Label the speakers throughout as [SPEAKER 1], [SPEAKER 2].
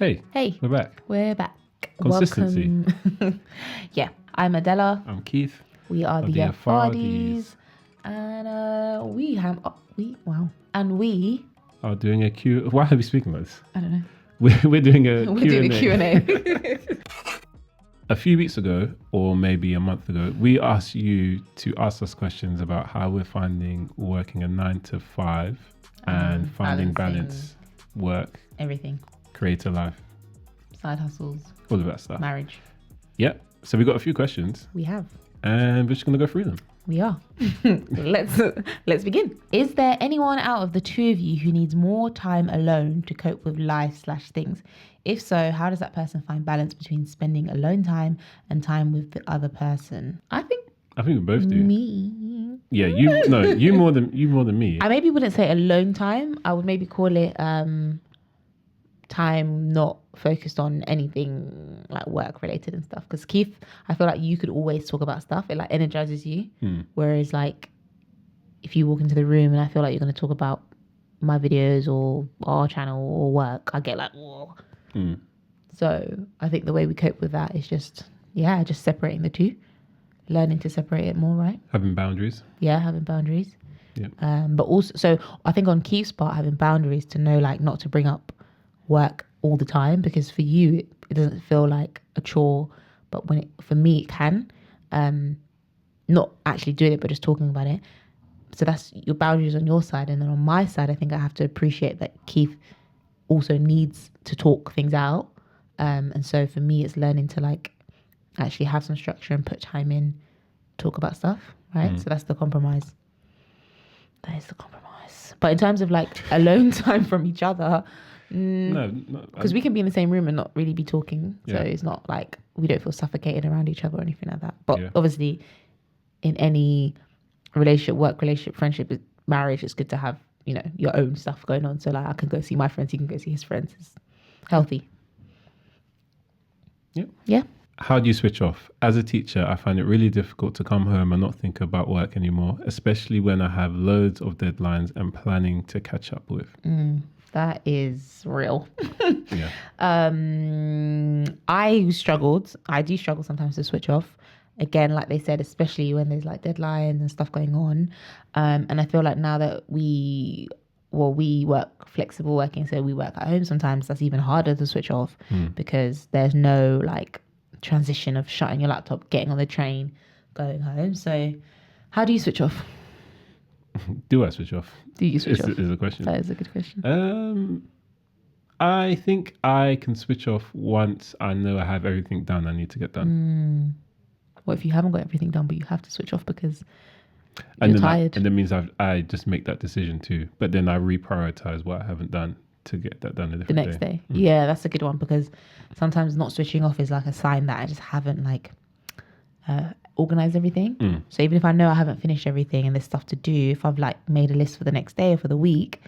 [SPEAKER 1] Hey,
[SPEAKER 2] Hey,
[SPEAKER 1] we're back.
[SPEAKER 2] we're back.
[SPEAKER 1] Consistency.
[SPEAKER 2] Welcome. Yeah, I'm Adela.
[SPEAKER 1] I'm Keith.
[SPEAKER 2] We are
[SPEAKER 1] of
[SPEAKER 2] the
[SPEAKER 1] Afardis.
[SPEAKER 2] Afardis, and we
[SPEAKER 1] Are doing a Q. Why are we speaking like this?
[SPEAKER 2] I don't know.
[SPEAKER 1] We're doing a
[SPEAKER 2] We're doing a
[SPEAKER 1] Q&A.
[SPEAKER 2] Q&A.
[SPEAKER 1] A few weeks ago, or maybe a month ago, we asked you to ask us questions about how we're finding working a 9 to 5 and finding balance, work,
[SPEAKER 2] Everything.
[SPEAKER 1] create a life,
[SPEAKER 2] Side hustles,
[SPEAKER 1] all of that stuff.
[SPEAKER 2] marriage.
[SPEAKER 1] Yep. So we got a few questions
[SPEAKER 2] We have.
[SPEAKER 1] and we're just going to go through them.
[SPEAKER 2] We are. Let's begin. Is there anyone out of the two of you who needs more time alone to cope with life/things? If so, how does that person find balance between spending alone time and time with the other person? I think
[SPEAKER 1] we both do.
[SPEAKER 2] me.
[SPEAKER 1] Yeah, you more than me.
[SPEAKER 2] I maybe wouldn't say alone time. I would maybe call it time not focused on anything like work related and stuff. Because Keith, I feel like you could always talk about stuff. It like energizes you. Whereas like if you walk into the room and I feel like you're going to talk about my videos or our channel or work, I get like, whoa. So I think the way we cope with that is just separating the two, learning to separate it more, right?
[SPEAKER 1] Having boundaries.
[SPEAKER 2] Yeah, having boundaries.
[SPEAKER 1] Yeah.
[SPEAKER 2] But also, so I think on Keith's part, having boundaries to know like not to bring up work all the time, because for you it doesn't feel like a chore, but for me it can. Not actually doing it, but just talking about it. So that's your boundaries on your side, and then on my side, I think I have to appreciate that Keith also needs to talk things out. And so for me, it's learning to like actually have some structure and put time in, talk about stuff, right? So that's the compromise. That is the compromise. But in terms of like alone time from each other,
[SPEAKER 1] No,
[SPEAKER 2] because we can be in the same room and not really be talking. So
[SPEAKER 1] Yeah.
[SPEAKER 2] it's not like we don't feel suffocated around each other or anything like that. But
[SPEAKER 1] Yeah.
[SPEAKER 2] obviously, in any relationship, work relationship, friendship, marriage, it's good to have, your own stuff going on. So like I can go see my friends, he can go see his friends. It's healthy.
[SPEAKER 1] Yeah.
[SPEAKER 2] Yeah.
[SPEAKER 1] How do you switch off? As a teacher, I find it really difficult to come home and not think about work anymore, especially when I have loads of deadlines and planning to catch up with.
[SPEAKER 2] That is real.
[SPEAKER 1] Yeah.
[SPEAKER 2] I do struggle sometimes to switch off. Again, like they said, especially when there's like deadlines and stuff going on. And I feel like now that we work flexible working, so we work at home sometimes, that's even harder to switch off because there's no like transition of shutting your laptop, getting on the train, going home. So how do you switch off?
[SPEAKER 1] Do I switch off?
[SPEAKER 2] Do you switch off?
[SPEAKER 1] Is a question.
[SPEAKER 2] That is a good question.
[SPEAKER 1] I think I can switch off once I know I have everything done I need to get done.
[SPEAKER 2] What if you haven't got everything done, but you have to switch off because you're tired?
[SPEAKER 1] And that means I just make that decision too. But then I reprioritize what I haven't done to get that done a different
[SPEAKER 2] the next day. Yeah, that's a good one, because sometimes not switching off is like a sign that I just haven't like organized everything. So even if I know I haven't finished everything and there's stuff to do, if I've like made a list for the next day or for the week,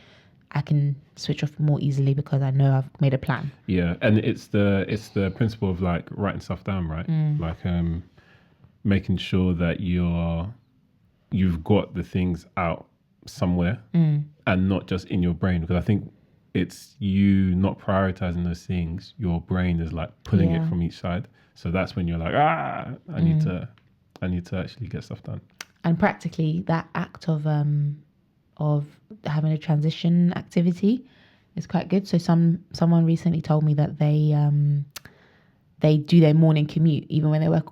[SPEAKER 2] I can switch off more easily because I know I've made a plan.
[SPEAKER 1] Yeah, and it's the principle of like writing stuff down, right? Like making sure that you've got the things out somewhere and not just in your brain, because I think it's you not prioritizing those things. Your brain is like pulling it from each side, so that's when you're like, I need to actually get stuff done.
[SPEAKER 2] And practically, that act of having a transition activity is quite good. So someone recently told me that they do their morning commute even when they're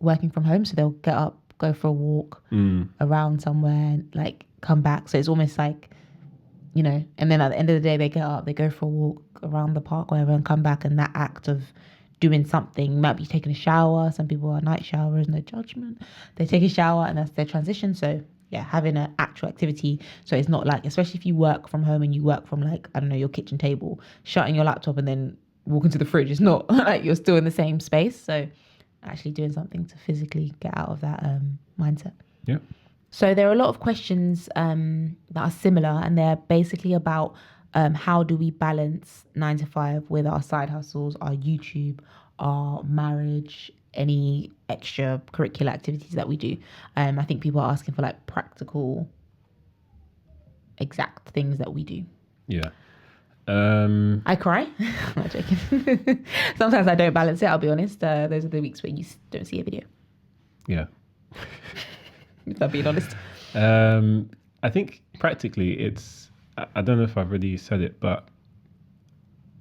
[SPEAKER 2] working from home. So they'll get up, go for a walk around somewhere, like come back. So it's almost like, and then at the end of the day, they get up, they go for a walk around the park, whatever, and come back. And that act of doing something, might be taking a shower. Some people are night showers, no judgment. They take a shower and that's their transition. So yeah, having an actual activity. So it's not like, especially if you work from home and you work from like, I don't know, your kitchen table, shutting your laptop and then walking to the fridge. It's not like you're still in the same space. So actually doing something to physically get out of that mindset.
[SPEAKER 1] Yeah.
[SPEAKER 2] So there are a lot of questions that are similar, and they're basically about how do we balance 9 to 5 with our side hustles, our YouTube, our marriage, any extra curricular activities that we do. I think people are asking for like practical, exact things that we do.
[SPEAKER 1] Yeah.
[SPEAKER 2] I cry. I'm not joking. Sometimes I don't balance it, I'll be honest. Those are the weeks where you don't see a video.
[SPEAKER 1] Yeah.
[SPEAKER 2] If I'm being honest.
[SPEAKER 1] I think practically it's, I don't know if I've already said it, but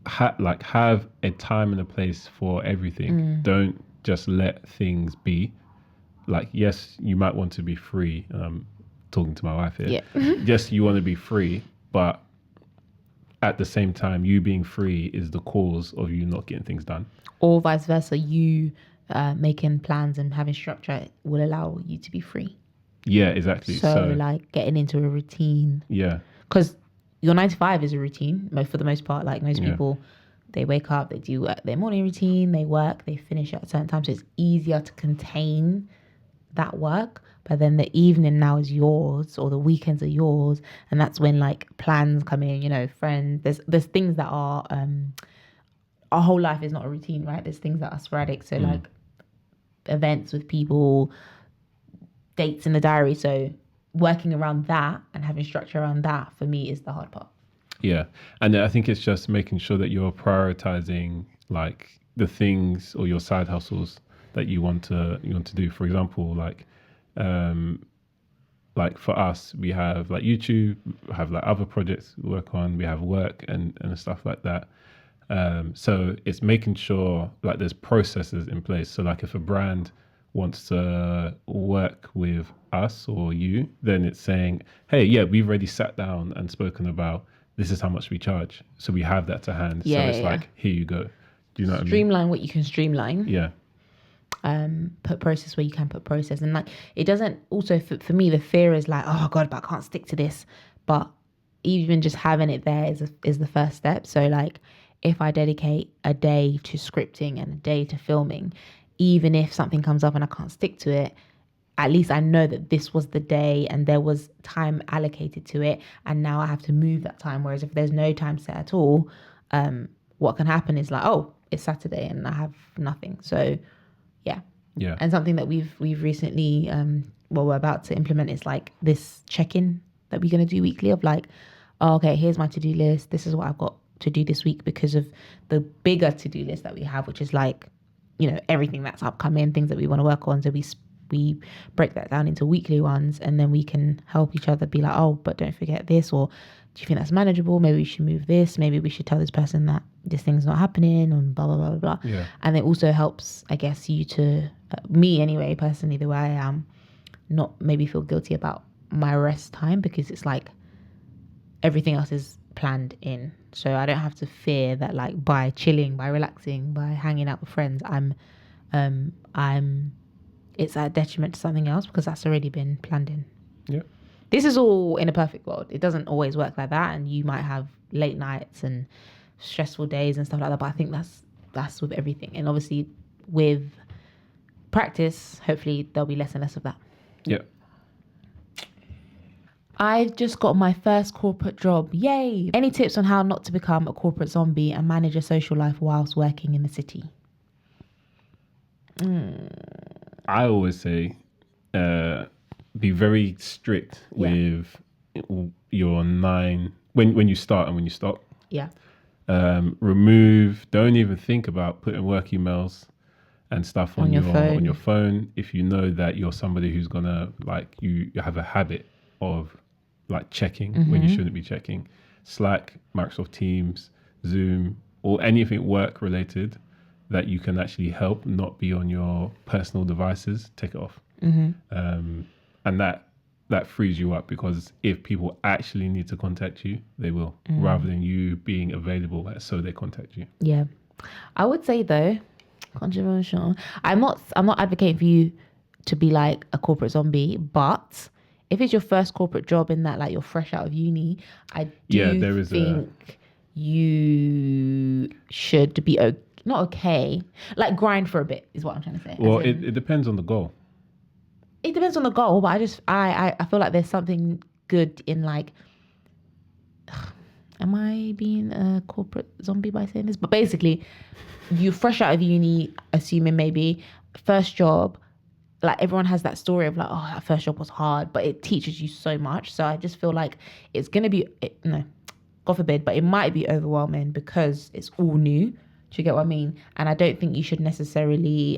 [SPEAKER 1] have a time and a place for everything. Don't just let things be. Like, yes, you might want to be free. I'm talking to my wife here.
[SPEAKER 2] Yeah.
[SPEAKER 1] Yes, you want to be free, but at the same time, you being free is the cause of you not getting things done.
[SPEAKER 2] Or vice versa, you making plans and having structure will allow you to be free.
[SPEAKER 1] Yeah, exactly.
[SPEAKER 2] So like getting into a routine.
[SPEAKER 1] Yeah.
[SPEAKER 2] Because your 9 to 5 is a routine for the most part. Like most people, they wake up, they do their morning routine, they work, they finish at a certain time. So it's easier to contain that work. But then the evening now is yours, or the weekends are yours. And that's when like plans come in, you know, friends. There's things that are, our whole life is not a routine, right? There's things that are sporadic. So like events with people, dates in the diary. So working around that and having structure around that for me is the hard part.
[SPEAKER 1] Yeah. And I think it's just making sure that you're prioritizing like the things or your side hustles that you want to do. For example, like for us, we have like YouTube, have like other projects we work on, we have work and stuff like that. So it's making sure like there's processes in place. So like if a brand wants to work with us or you, then it's saying, hey, yeah, we've already sat down and spoken about this is how much we charge. So we have that to hand. So it's like, here you go. Do you know what I mean?
[SPEAKER 2] Streamline what you can streamline.
[SPEAKER 1] Yeah.
[SPEAKER 2] Put process where you can put process. And like, it doesn't also, for me, the fear is like, oh God, but I can't stick to this. But even just having it there is the first step. So like, if I dedicate a day to scripting and a day to filming, even if something comes up and I can't stick to it, at least I know that this was the day and there was time allocated to it. And now I have to move that time. Whereas if there's no time set at all, what can happen is like, oh, it's Saturday and I have nothing. So yeah.
[SPEAKER 1] Yeah.
[SPEAKER 2] And something that we've recently, we're about to implement is like this check-in that we're going to do weekly of like, oh, okay, here's my to-do list. This is what I've got to do this week because of the bigger to-do list that we have, which is like, you know, everything that's upcoming, things that we want to work on. So we break that down into weekly ones, and then we can help each other be like, oh, but don't forget this, or do you think that's manageable? Maybe we should move this. Maybe we should tell this person that this thing's not happening, and blah, blah, blah, blah.
[SPEAKER 1] Yeah.
[SPEAKER 2] And it also helps, I guess, you to, me anyway, personally, the way I am, not maybe feel guilty about my rest time, because it's like everything else is planned in. So I don't have to fear that like by chilling, by relaxing, by hanging out with friends, it's at detriment to something else because that's already been planned in.
[SPEAKER 1] Yeah.
[SPEAKER 2] This is all in a perfect world. It doesn't always work like that, and you might have late nights and stressful days and stuff like that. But I think that's with everything, and obviously with practice, hopefully there'll be less and less of that.
[SPEAKER 1] Yeah.
[SPEAKER 2] I've just got my first corporate job. Yay! Any tips on how not to become a corporate zombie and manage a social life whilst working in the city?
[SPEAKER 1] I always say be very strict with your 9 when you start and when you stop.
[SPEAKER 2] Yeah.
[SPEAKER 1] Don't even think about putting work emails and stuff on your phone if you know that you're somebody who's gonna like you have a habit of like checking when you shouldn't be checking. Slack, Microsoft Teams, Zoom, or anything work related that you can actually help not be on your personal devices, take it off. And that frees you up, because if people actually need to contact you, they will, rather than you being available so they contact you.
[SPEAKER 2] Yeah. I would say though, controversial, I'm not advocating for you to be like a corporate zombie, but if it's your first corporate job in that like you're fresh out of uni, I do think you should be not okay, like grind for a bit is what I'm trying to say.
[SPEAKER 1] Well, it depends on the goal.
[SPEAKER 2] It depends on the goal, but I feel like there's something good in like, am I being a corporate zombie by saying this? But basically, you fresh out of uni, assuming maybe first job, like everyone has that story of like, oh, that first job was hard, but it teaches you so much. So I just feel like it's going to be, God forbid, but it might be overwhelming because it's all new. Do you get what I mean? And I don't think you should necessarily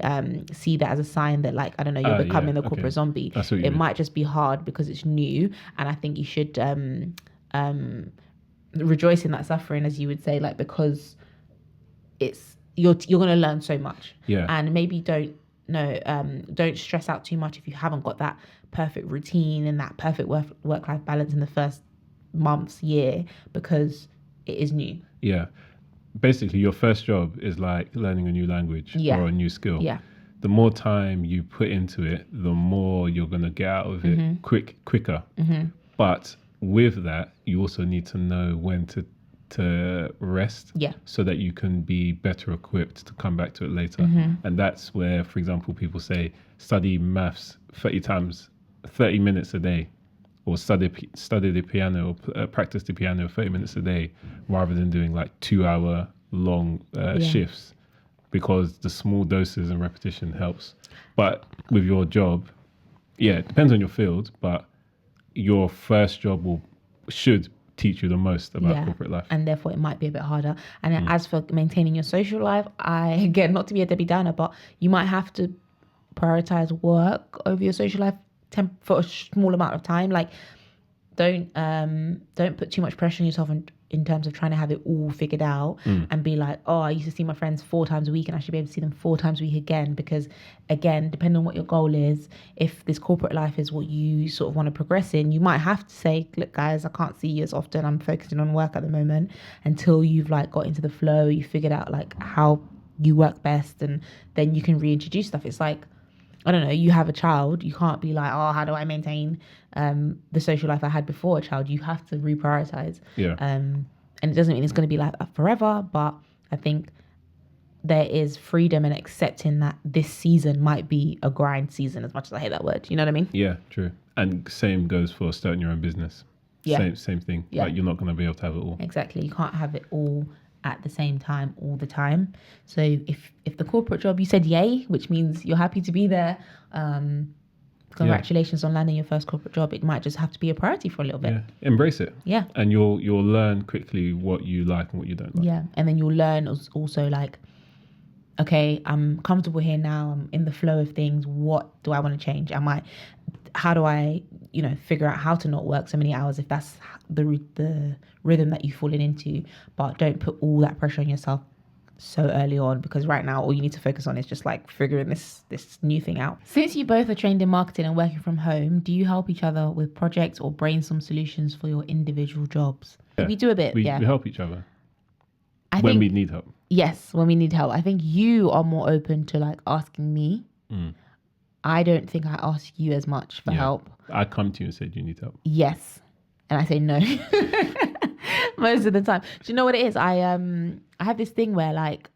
[SPEAKER 2] see that as a sign that, like, I don't know, you're becoming the corporate zombie.
[SPEAKER 1] That's what you
[SPEAKER 2] it
[SPEAKER 1] mean.
[SPEAKER 2] might just be hard because it's new. And I think you should rejoice in that suffering, as you would say, like, because it's you're going to learn so much.
[SPEAKER 1] Yeah.
[SPEAKER 2] And maybe don't stress out too much if you haven't got that perfect routine and that perfect work-life balance in the first months, year, because it is new.
[SPEAKER 1] Yeah. Basically, your first job is like learning a new language or a new skill.
[SPEAKER 2] Yeah.
[SPEAKER 1] The more time you put into it, the more you're going to get out of it quicker. Mm-hmm. But with that, you also need to know when to rest, so that you can be better equipped to come back to it later. Mm-hmm. And that's where, for example, people say study maths 30 minutes a day, or study the piano, or practice the piano 30 minutes a day, rather than doing like 2-hour long shifts, because the small doses and repetition helps. But with your job, it depends on your field, but your first job should teach you the most about corporate life.
[SPEAKER 2] And therefore it might be a bit harder. And as for maintaining your social life, again, not to be a Debbie Downer, but you might have to prioritize work over your social life for a small amount of time. Like, don't put too much pressure on yourself in terms of trying to have it all figured out and be like, oh, I used to see my friends 4 times a week and I should be able to see them 4 times a week again. Because again, depending on what your goal is, if this corporate life is what you sort of want to progress in, you might have to say, look guys, I can't see you as often, I'm focusing on work at the moment, until you've like got into the flow, you figured out like how you work best, and then you can reintroduce stuff. It's like, I don't know, you have a child, you can't be like, oh, how do I maintain the social life I had before a child? You have to reprioritize.
[SPEAKER 1] Yeah.
[SPEAKER 2] And it doesn't mean it's going to be like that forever, but I think there is freedom in accepting that this season might be a grind season, as much as I hate that word. You know what I mean?
[SPEAKER 1] Yeah, true. And same goes for starting your own business.
[SPEAKER 2] Yeah.
[SPEAKER 1] Same thing.
[SPEAKER 2] Yeah.
[SPEAKER 1] Like, you're not going to be able to have it all.
[SPEAKER 2] Exactly. You can't have it all at the same time all the time. So if the corporate job, you said yay, which means you're happy to be there, congratulations on landing your first corporate job. It might just have to be a priority for a little bit.
[SPEAKER 1] Embrace it. And you'll learn quickly what you like and what you don't like. And
[SPEAKER 2] then you'll learn also, like, okay, I'm comfortable here now, I'm in the flow of things, what do I want to change? How do I figure out how to not work so many hours if that's the rhythm that you've fallen into? But don't put all that pressure on yourself so early on, because right now all you need to focus on is just like figuring this new thing out. Since you both are trained in marketing and working from home, do you help each other with projects or brainstorm solutions for your individual jobs? We do a bit.
[SPEAKER 1] We help each other
[SPEAKER 2] when
[SPEAKER 1] we need help.
[SPEAKER 2] Yes, when we need help. I think you are more open to like asking me. I don't think I ask you as much for help.
[SPEAKER 1] I come to you and say, do you need help?
[SPEAKER 2] Yes. And I say no. Most of the time. Do you know what it is? I have this thing where, like,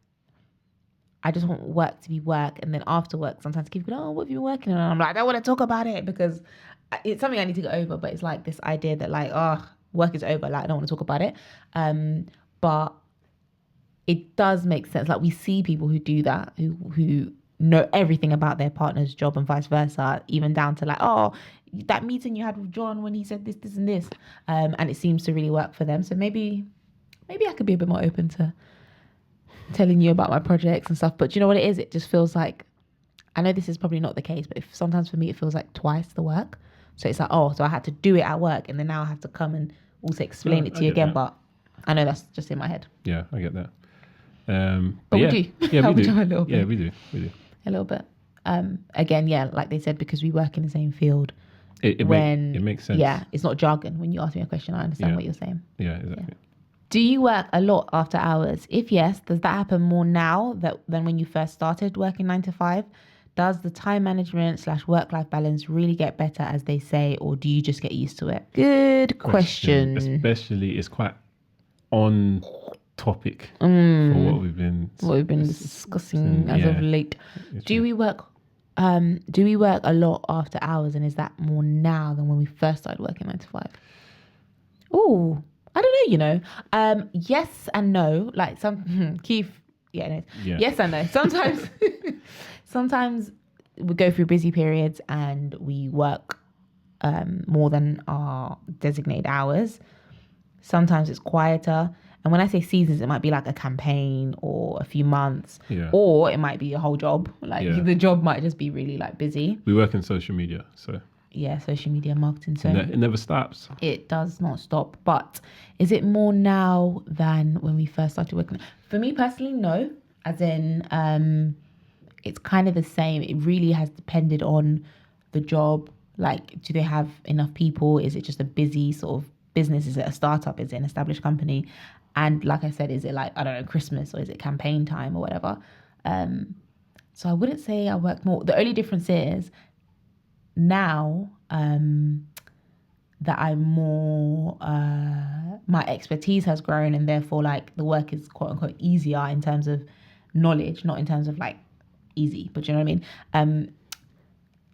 [SPEAKER 2] I just want work to be work, and then after work sometimes people go, oh, what have you been working on? And I'm like, I don't want to talk about it because it's something I need to get over, but it's like this idea that like, oh, work is over, like I don't want to talk about it. But it does make sense. Like, we see people who do that, who know everything about their partner's job and vice versa, even down to like, oh, that meeting you had with John when he said this, and this. And it seems to really work for them. So maybe I could be a bit more open to telling you about my projects and stuff. But do you know what it is? It just feels like, I know this is probably not the case, but sometimes for me it feels like twice the work. So it's like, oh, so I had to do it at work, and then now I have to come and also explain it to you again. That. But I know that's just in my head.
[SPEAKER 1] Yeah, I get that.
[SPEAKER 2] But we do.
[SPEAKER 1] Yeah, we do.
[SPEAKER 2] A little bit.
[SPEAKER 1] Yeah, we do.
[SPEAKER 2] A little bit. Again, like they said, because we work in the same field.
[SPEAKER 1] It makes sense.
[SPEAKER 2] Yeah, it's not jargon. When you ask me a question, I understand what you're saying.
[SPEAKER 1] Yeah, exactly. Yeah.
[SPEAKER 2] Do you work a lot after hours? If yes, does that happen more now than when you first started working 9 to 5? Does the time management / work-life balance really get better, as they say, or do you just get used to it? Good question.
[SPEAKER 1] Especially, it's quite on topic for what we've been
[SPEAKER 2] discussing as of late. Do we work a lot after hours, and is that more now than when we first started working 9 to 5? Oh, I don't know, yes and no. Like some Keith, yes and no. Sometimes we go through busy periods and we work more than our designated hours. Sometimes it's quieter. And when I say seasons, it might be like a campaign or a few months,
[SPEAKER 1] Yeah.
[SPEAKER 2] or it might be a whole job. Like
[SPEAKER 1] Yeah.
[SPEAKER 2] the job might just be really like busy.
[SPEAKER 1] We work in social media, so
[SPEAKER 2] Yeah, social media marketing. So
[SPEAKER 1] it never stops.
[SPEAKER 2] it does not stop. But is it more now than when we first started working? For me personally, no. As in, it's kind of the same. It really has depended on the job. Like, do they have enough people? Is it just a busy sort of business? Is it a startup? Is it an established company? And like I said, is it like, I don't know, Christmas, or is it campaign time or whatever? So I wouldn't say I work more. The only difference is now that I'm more, my expertise has grown, and therefore like the work is quote unquote easier in terms of knowledge, not in terms of like easy, but you know what I mean?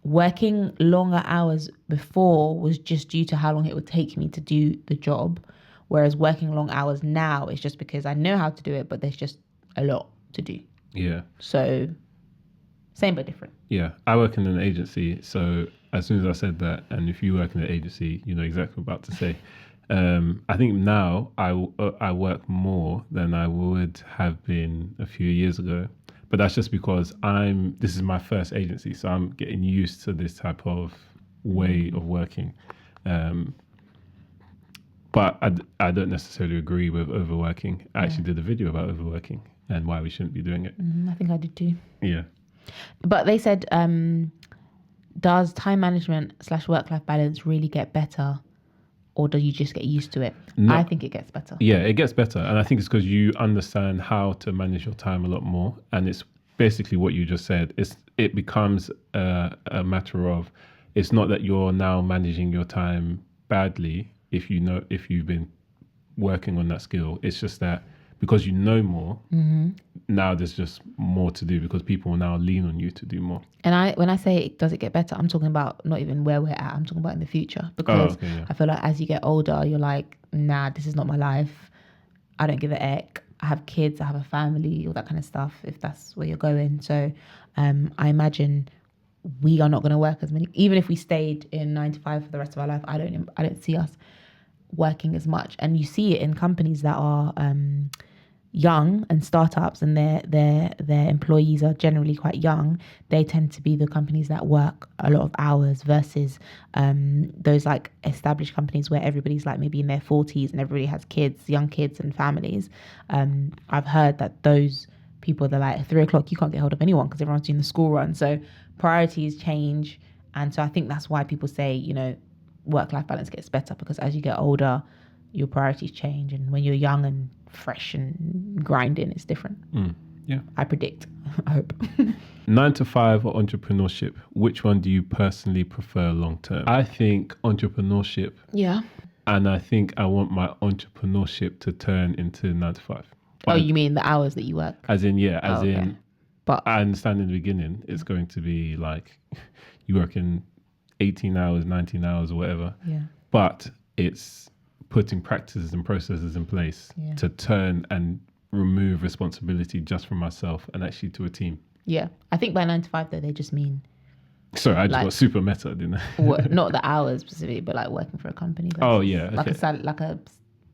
[SPEAKER 2] Working longer hours before was just due to how long it would take me to do the job. Whereas working long hours now is just because I know how to do it, but there's just a lot to do.
[SPEAKER 1] Yeah.
[SPEAKER 2] So same but different.
[SPEAKER 1] Yeah. I work in an agency, so as soon as I said that, and if you work in an agency, you know exactly what I'm about to say. I think now I work more than I would have been a few years ago. But that's just because this is my first agency, so I'm getting used to this type of way of working. But I don't necessarily agree with overworking. I actually did a video about overworking and why we shouldn't be doing it.
[SPEAKER 2] I think I did too.
[SPEAKER 1] Yeah.
[SPEAKER 2] But they said, does time management / work-life balance really get better, or do you just get used to it?
[SPEAKER 1] No.
[SPEAKER 2] I think it gets better.
[SPEAKER 1] Yeah, it gets better. And I think it's because you understand how to manage your time a lot more. And it's basically what you just said. It becomes a matter of, it's not that you're now managing your time badly if you've been working on that skill. It's just that because you know more, now there's just more to do because people will now lean on you to do more.
[SPEAKER 2] And when I say does it get better, I'm talking about not even where we're at. I'm talking about in the future, because I feel like as you get older, you're like, nah, this is not my life. I don't give a heck. I have kids, I have a family, all that kind of stuff, if that's where you're going. So I imagine we are not going to work as many, even if we stayed in 9 to 5 for the rest of our life. I don't see us working as much. And you see it in companies that are young and startups, and their employees are generally quite young. They tend to be the companies that work a lot of hours versus those like established companies where everybody's like maybe in their 40s and everybody has kids, young kids and families. I've heard that those people, they're like at 3 o'clock you can't get hold of anyone because everyone's doing the school run. So priorities change, and so I think that's why people say, you know, work-life balance gets better, because as you get older your priorities change, and when you're young and fresh and grinding, it's different.
[SPEAKER 1] Yeah,
[SPEAKER 2] I predict. I hope.
[SPEAKER 1] 9 to 5 or entrepreneurship, which one do you personally prefer long term? I think entrepreneurship.
[SPEAKER 2] Yeah.
[SPEAKER 1] And I think I want my entrepreneurship to turn into 9 to 5.
[SPEAKER 2] But you mean the hours that you work?
[SPEAKER 1] As in,
[SPEAKER 2] but
[SPEAKER 1] I understand in the beginning it's going to be like you work in 18 hours, 19 hours or whatever.
[SPEAKER 2] Yeah.
[SPEAKER 1] But it's putting practices and processes in place to turn and remove responsibility just from myself and actually to a team.
[SPEAKER 2] Yeah. I think by 9 to 5 though, they just mean...
[SPEAKER 1] Sorry, I just got super meta, didn't I?
[SPEAKER 2] Not the hours specifically, but like working for a company.
[SPEAKER 1] Oh, yeah. Okay.
[SPEAKER 2] Like a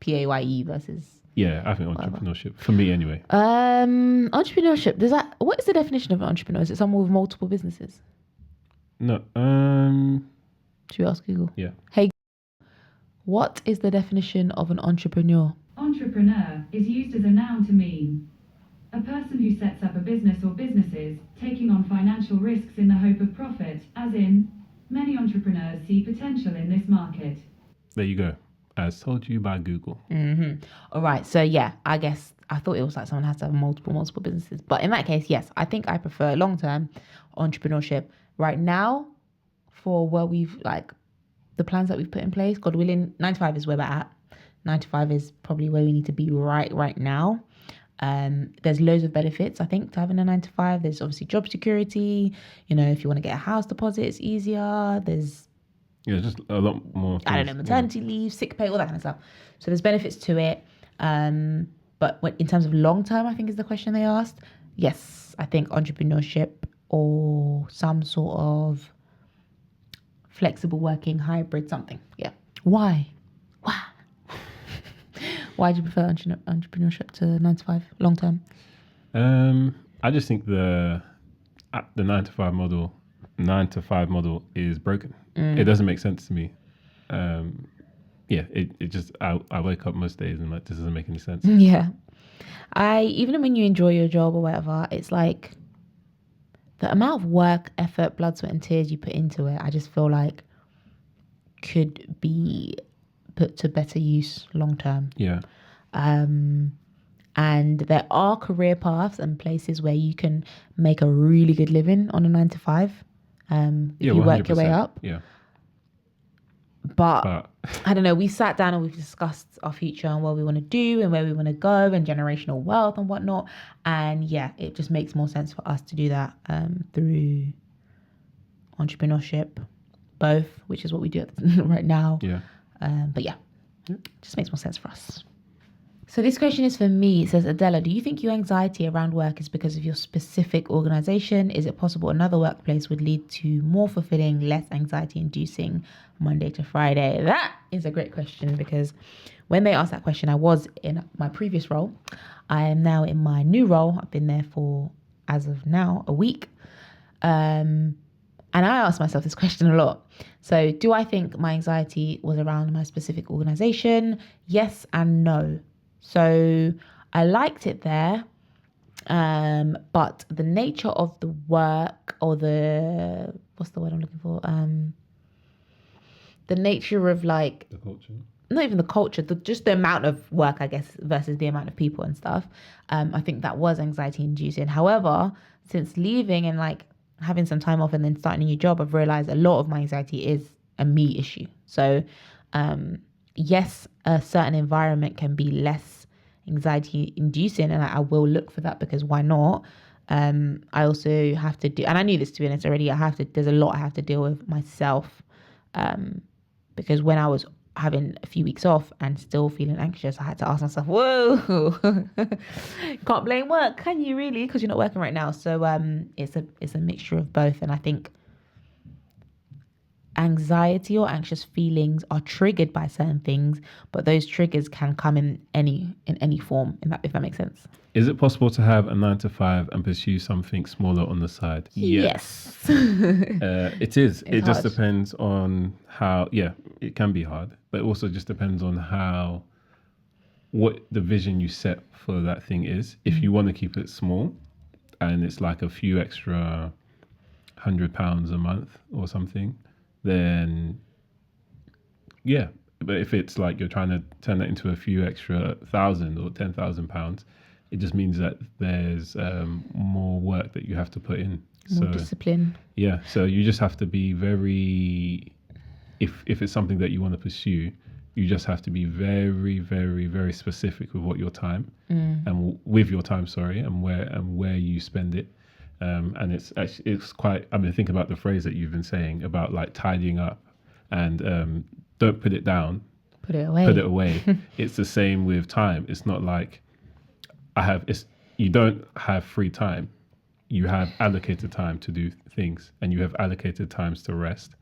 [SPEAKER 2] PAYE versus...
[SPEAKER 1] Yeah, I think entrepreneurship, for me anyway.
[SPEAKER 2] Entrepreneurship, what is the definition of an entrepreneur? Is it someone with multiple businesses?
[SPEAKER 1] No.
[SPEAKER 2] Should we ask Google?
[SPEAKER 1] Yeah.
[SPEAKER 2] Hey, what is the definition of an entrepreneur?
[SPEAKER 3] Entrepreneur is used as a noun to mean a person who sets up a business or businesses, taking on financial risks in the hope of profit, as in, many entrepreneurs see potential in this market.
[SPEAKER 1] There you go. As told you by Google.
[SPEAKER 2] All right. So yeah, I guess I thought it was like someone has to have multiple businesses. But in that case, yes, I think I prefer long-term entrepreneurship. Right now, for where we've like the plans that we've put in place, God willing, 9 to 5 is where we're at. 9 to 5 is probably where we need to be right now. There's loads of benefits, I think, to having a 9 to 5. There's obviously job security. You know, if you want to get a house deposit, it's easier. There's
[SPEAKER 1] just a lot more things.
[SPEAKER 2] I don't know, maternity leave, sick pay, all that kind of stuff. So there's benefits to it. But in terms of long term, I think is the question they asked. Yes, I think entrepreneurship or some sort of flexible working, hybrid, something. Yeah. Why? Why do you prefer entrepreneurship to 9 to 5 long term?
[SPEAKER 1] I just think the 9 to 5 model is broken. It doesn't make sense to me. It just I wake up most days and like this doesn't make any sense.
[SPEAKER 2] Yeah. Even when you enjoy your job or whatever, it's like the amount of work, effort, blood, sweat and tears you put into it, I just feel like could be put to better use long term.
[SPEAKER 1] Yeah.
[SPEAKER 2] And there are career paths and places where you can make a really good living on a 9 to 5 if you work your way
[SPEAKER 1] 100%.
[SPEAKER 2] up.
[SPEAKER 1] Yeah.
[SPEAKER 2] But I don't know, we sat down and we've discussed our future and what we want to do and where we want to go and generational wealth and whatnot. And yeah, it just makes more sense for us to do that through entrepreneurship, both, which is what we do right now.
[SPEAKER 1] Yeah.
[SPEAKER 2] But yeah, just makes more sense for us. So this question is for me. It says, Adela, do you think your anxiety around work is because of your specific organization? Is it possible another workplace would lead to more fulfilling, less anxiety-inducing Monday to Friday? That is a great question, because when they asked that question, I was in my previous role. I am now in my new role. I've been there for, as of now, a week. And I asked myself this question a lot. So do I think my anxiety was around my specific organization? Yes and no. So I liked it there, but the nature of the work, or what's the word I'm looking for? The nature of like
[SPEAKER 1] The culture.
[SPEAKER 2] Not even the culture, just the amount of work, I guess, versus the amount of people and stuff. I think that was anxiety inducing. However, since leaving and like having some time off and then starting a new job, I've realized a lot of my anxiety is a me issue. So, yes, a certain environment can be less anxiety inducing, and I will look for that, because why not? I also have to do, and I knew this to be honest already, there's a lot I have to deal with myself, because when I was having a few weeks off and still feeling anxious, I had to ask myself, whoa, can't blame work, can you really? Because you're not working right now. So it's a mixture of both, and I think anxiety or anxious feelings are triggered by certain things, but those triggers can come in any form, if that makes sense.
[SPEAKER 1] Is it possible to have a 9 to 5 and pursue something smaller on the side?
[SPEAKER 2] Yes.
[SPEAKER 1] It is. It just
[SPEAKER 2] hard.
[SPEAKER 1] depends on how, it can be hard, but it also just depends on what the vision you set for that thing is. If you want to keep it small and it's like a few extra £100 a month or something, then yeah. But if it's like you're trying to turn that into a few extra £1,000 or £10,000, it just means that there's more work that you have to put in.
[SPEAKER 2] More discipline.
[SPEAKER 1] Yeah. So you just have to be very, if it's something that you want to pursue, you just have to be very, very, very specific with what your time and with your time, and where you spend it. And it's quite, I mean, think about the phrase that you've been saying about like tidying up and don't put it down,
[SPEAKER 2] put it away.
[SPEAKER 1] It's the same with time. It's not like you don't have free time. You have allocated time to do things, and you have allocated times to rest,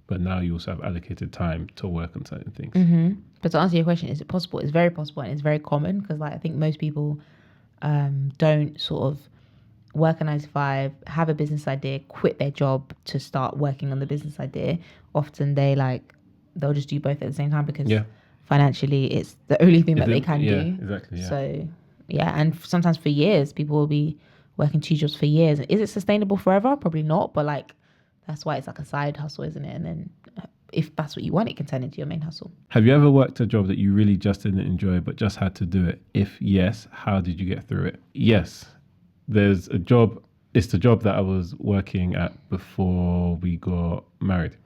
[SPEAKER 1] but now you also have allocated time to work on certain things.
[SPEAKER 2] Mm-hmm. But to answer your question, is it possible? It's very possible, and it's very common, because like I think most people don't sort of work a 9 to 5, have a business idea, quit their job to start working on the business idea. Often they'll just do both at the same time, because financially it's the only thing that they can do.
[SPEAKER 1] Exactly. Yeah.
[SPEAKER 2] So and sometimes for years people will be working 2 jobs for years. Is it sustainable forever? Probably not, but like that's why it's like a side hustle, isn't it? And then if that's what you want, it can turn into your main hustle.
[SPEAKER 1] Have you ever worked a job that you really just didn't enjoy but just had to do it? If yes, how did you get through it? Yes. There's a job, it's the job that I was working at before we got married.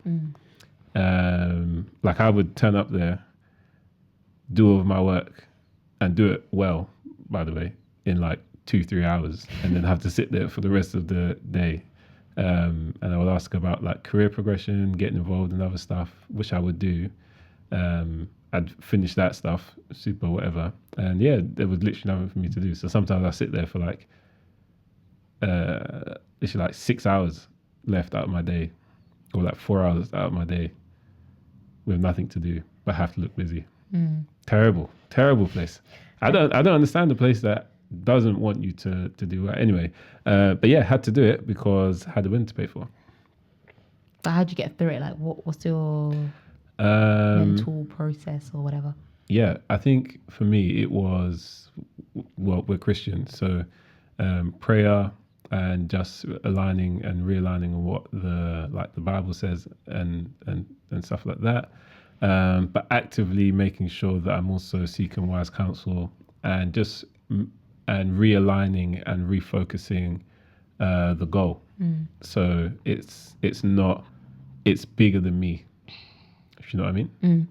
[SPEAKER 1] Like I would turn up there, do all of my work and do it well, by the way, in like 2-3 hours, and then have to sit there for the rest of the day. And I would ask about like career progression, getting involved in other stuff, which I would do. I'd finish that stuff, super whatever. And yeah, there was literally nothing for me to do. So sometimes I sit there for like, literally like 6 hours left out of my day, or like 4 hours out of my day with nothing to do, but have to look busy. Terrible place. I don't understand the place that doesn't want you to do that. Anyway, but yeah, had to do it because had the wedding to pay for.
[SPEAKER 2] But how'd you get through it? Like, what's your mental process or whatever?
[SPEAKER 1] Yeah, I think for me it was, well, we're Christian, so prayer and just aligning and realigning on what the Bible says and stuff like that. But actively making sure that I'm also seeking wise counsel and just and realigning and refocusing the goal. So it's bigger than me, if you know what I mean.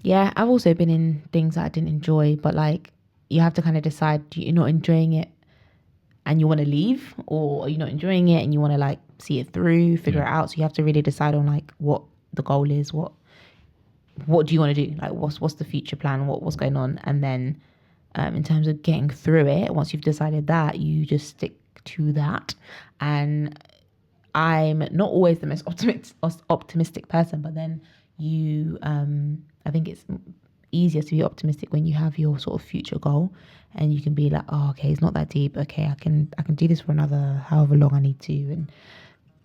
[SPEAKER 2] Yeah, I've also been in things that I didn't enjoy, but like you have to kind of decide, you're not enjoying it and you want to leave, or you're not enjoying it and you want to like see it through, figure it out. So you have to really decide on like what the goal is, what do you want to do, like what's the future plan, what's going on, and then in terms of getting through it, once you've decided that, you just stick to that. And I'm not always the most optimistic person, but then I think it's easier to be optimistic when you have your sort of future goal and you can be like, oh, okay, it's not that deep. Okay, I can do this for another however long I need to. And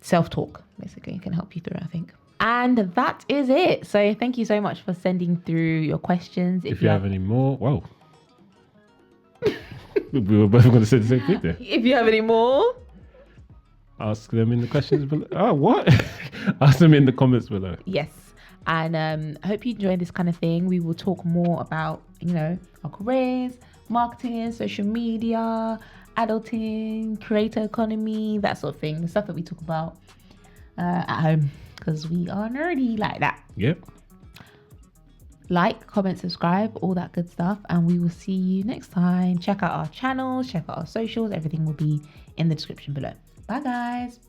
[SPEAKER 2] self-talk basically can help you through it, I think. And that is it. So thank you so much for sending through your questions.
[SPEAKER 1] If you have any more, whoa. We were both going to say the same thing there.
[SPEAKER 2] If you have any more,
[SPEAKER 1] ask them in the questions below. Oh, what? Ask them in the comments below.
[SPEAKER 2] Yes. And I hope you enjoy this kind of thing. We will talk more about, our careers, marketing, social media, adulting, creator economy, that sort of thing. The stuff that we talk about at home, because we are nerdy like that.
[SPEAKER 1] Yep.
[SPEAKER 2] Like, comment, subscribe, all that good stuff. And we will see you next time. Check out our channels, check out our socials. Everything will be in the description below. Bye, guys.